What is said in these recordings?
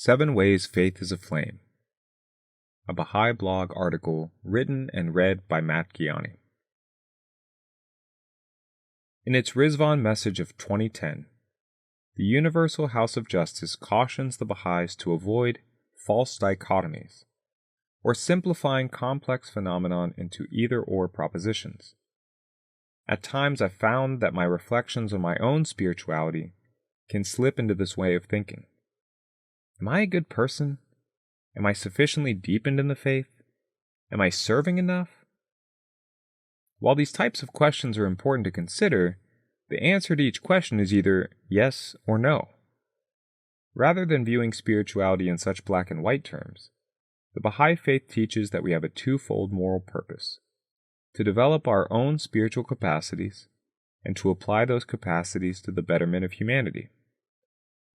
7 Ways Faith is a Flame. A Baha'i Blog article written and read by Matt Giani. In its Rizvan message of 2010, the Universal House of Justice cautions the Baha'is to avoid false dichotomies, or simplifying complex phenomenon into either-or propositions. At times I've found that my reflections on my own spirituality can slip into this way of thinking. Am I a good person? Am I sufficiently deepened in the faith? Am I serving enough? While these types of questions are important to consider, the answer to each question is either yes or no. Rather than viewing spirituality in such black and white terms, the Baha'i faith teaches that we have a twofold moral purpose: to develop our own spiritual capacities and to apply those capacities to the betterment of humanity.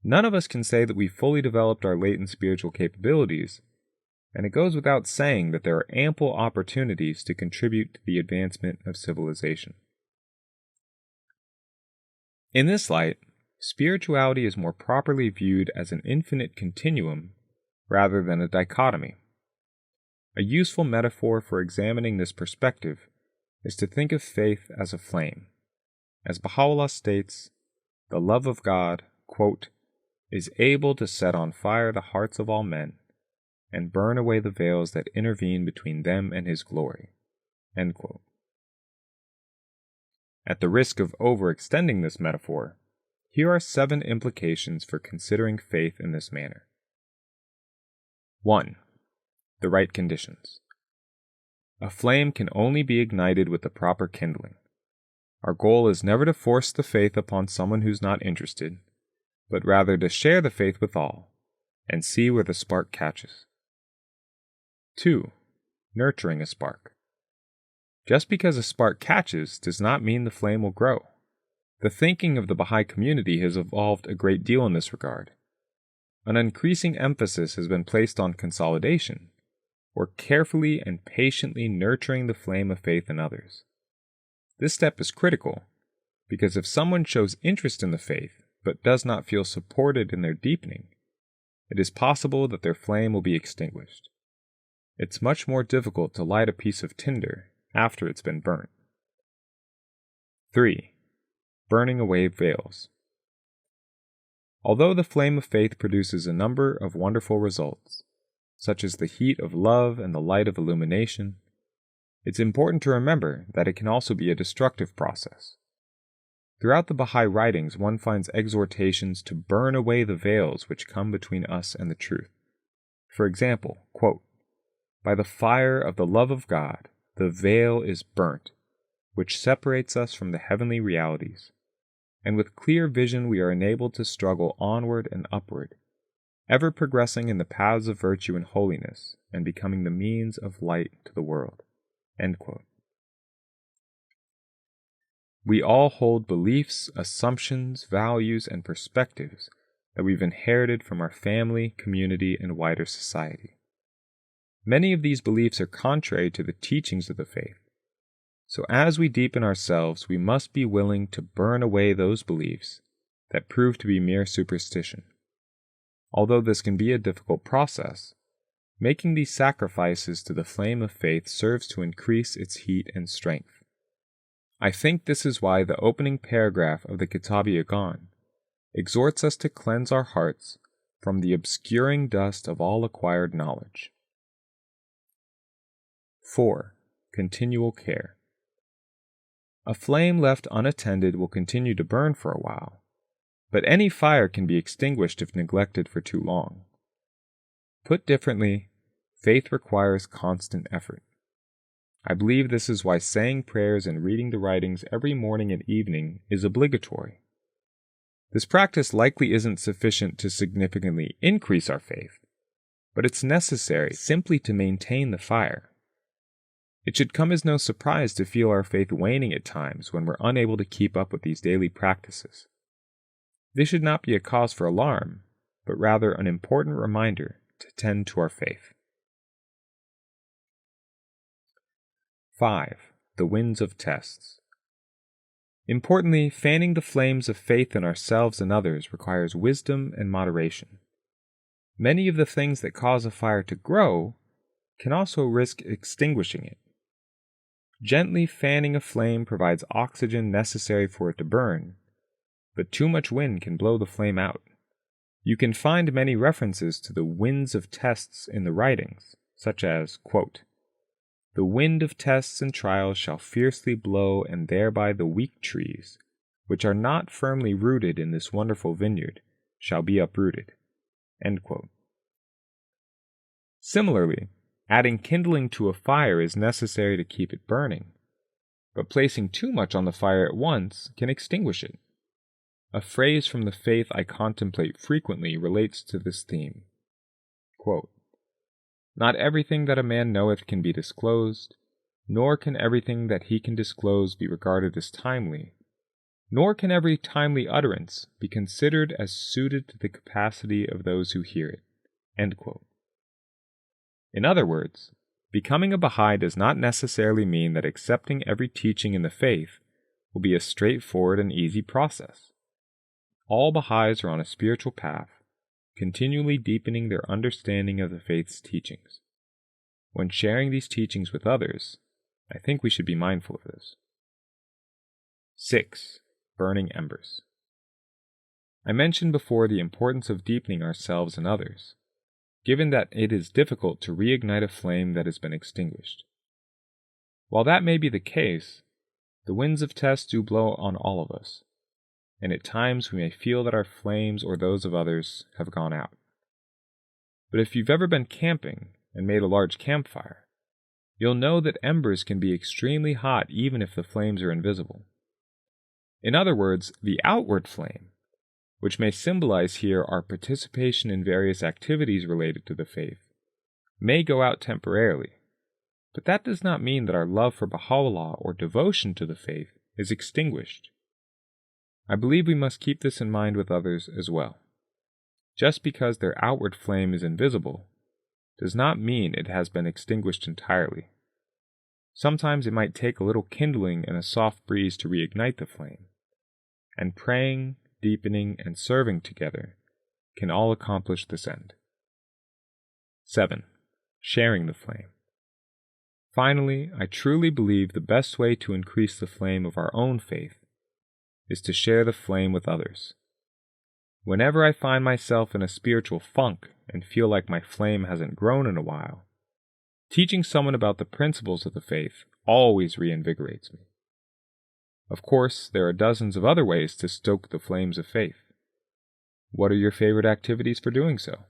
None of us can say that we fully developed our latent spiritual capabilities, and it goes without saying that there are ample opportunities to contribute to the advancement of civilization. In this light, spirituality is more properly viewed as an infinite continuum rather than a dichotomy. A useful metaphor for examining this perspective is to think of faith as a flame. As Baha'u'llah states, the love of God, quote, is able to set on fire the hearts of all men and burn away the veils that intervene between them and His glory. End quote. At the risk of overextending this metaphor, here are 7 implications for considering faith in this manner. 1. The right conditions. A flame can only be ignited with the proper kindling. Our goal is never to force the faith upon someone who's not interested, but rather to share the faith with all, and see where the spark catches. 2. Nurturing a spark. Just because a spark catches does not mean the flame will grow. The thinking of the Baha'i community has evolved a great deal in this regard. An increasing emphasis has been placed on consolidation, or carefully and patiently nurturing the flame of faith in others. This step is critical, because if someone shows interest in the faith, but does not feel supported in their deepening, it is possible that their flame will be extinguished. It's much more difficult to light a piece of tinder after it's been burnt. 3. Burning away veils. Although the flame of faith produces a number of wonderful results, such as the heat of love and the light of illumination, it's important to remember that it can also be a destructive process. Throughout the Baha'i writings, one finds exhortations to burn away the veils which come between us and the truth. For example, quote, by the fire of the love of God, the veil is burnt, which separates us from the heavenly realities, and with clear vision we are enabled to struggle onward and upward, ever progressing in the paths of virtue and holiness, and becoming the means of light to the world. End quote. We all hold beliefs, assumptions, values, and perspectives that we've inherited from our family, community, and wider society. Many of these beliefs are contrary to the teachings of the faith. So as we deepen ourselves, we must be willing to burn away those beliefs that prove to be mere superstition. Although this can be a difficult process, making these sacrifices to the flame of faith serves to increase its heat and strength. I think this is why the opening paragraph of the Kitab-i-Iqan exhorts us to cleanse our hearts from the obscuring dust of all acquired knowledge. 4. Continual care. A flame left unattended will continue to burn for a while, but any fire can be extinguished if neglected for too long. Put differently, faith requires constant effort. I believe this is why saying prayers and reading the writings every morning and evening is obligatory. This practice likely isn't sufficient to significantly increase our faith, but it's necessary simply to maintain the fire. It should come as no surprise to feel our faith waning at times when we're unable to keep up with these daily practices. This should not be a cause for alarm, but rather an important reminder to tend to our faith. 5. The winds of tests. Importantly, fanning the flames of faith in ourselves and others requires wisdom and moderation. Many of the things that cause a fire to grow can also risk extinguishing it. Gently fanning a flame provides oxygen necessary for it to burn, but too much wind can blow the flame out. You can find many references to the winds of tests in the writings, such as, quote, "The wind of tests and trials shall fiercely blow, and thereby the weak trees, which are not firmly rooted in this wonderful vineyard, shall be uprooted." End quote. Similarly, adding kindling to a fire is necessary to keep it burning, but placing too much on the fire at once can extinguish it. A phrase from the faith I contemplate frequently relates to this theme. Quote, "Not everything that a man knoweth can be disclosed, nor can everything that he can disclose be regarded as timely, nor can every timely utterance be considered as suited to the capacity of those who hear it." End quote. In other words, becoming a Baha'i does not necessarily mean that accepting every teaching in the faith will be a straightforward and easy process. All Baha'is are on a spiritual path, continually deepening their understanding of the faith's teachings. When sharing these teachings with others, I think we should be mindful of this. 6. Burning Embers. I mentioned before the importance of deepening ourselves and others, given that it is difficult to reignite a flame that has been extinguished. While that may be the case, the winds of test do blow on all of us, and at times we may feel that our flames or those of others have gone out. But if you've ever been camping and made a large campfire, you'll know that embers can be extremely hot even if the flames are invisible. In other words, the outward flame, which may symbolize here our participation in various activities related to the faith, may go out temporarily, but that does not mean that our love for Baha'u'llah or devotion to the faith is extinguished. I believe we must keep this in mind with others as well. Just because their outward flame is invisible does not mean it has been extinguished entirely. Sometimes it might take a little kindling and a soft breeze to reignite the flame, and praying, deepening, and serving together can all accomplish this end. 7. Sharing the flame. Finally, I truly believe the best way to increase the flame of our own faith is to share the flame with others. Whenever I find myself in a spiritual funk and feel like my flame hasn't grown in a while, teaching someone about the principles of the faith always reinvigorates me. Of course, there are dozens of other ways to stoke the flames of faith. What are your favorite activities for doing so?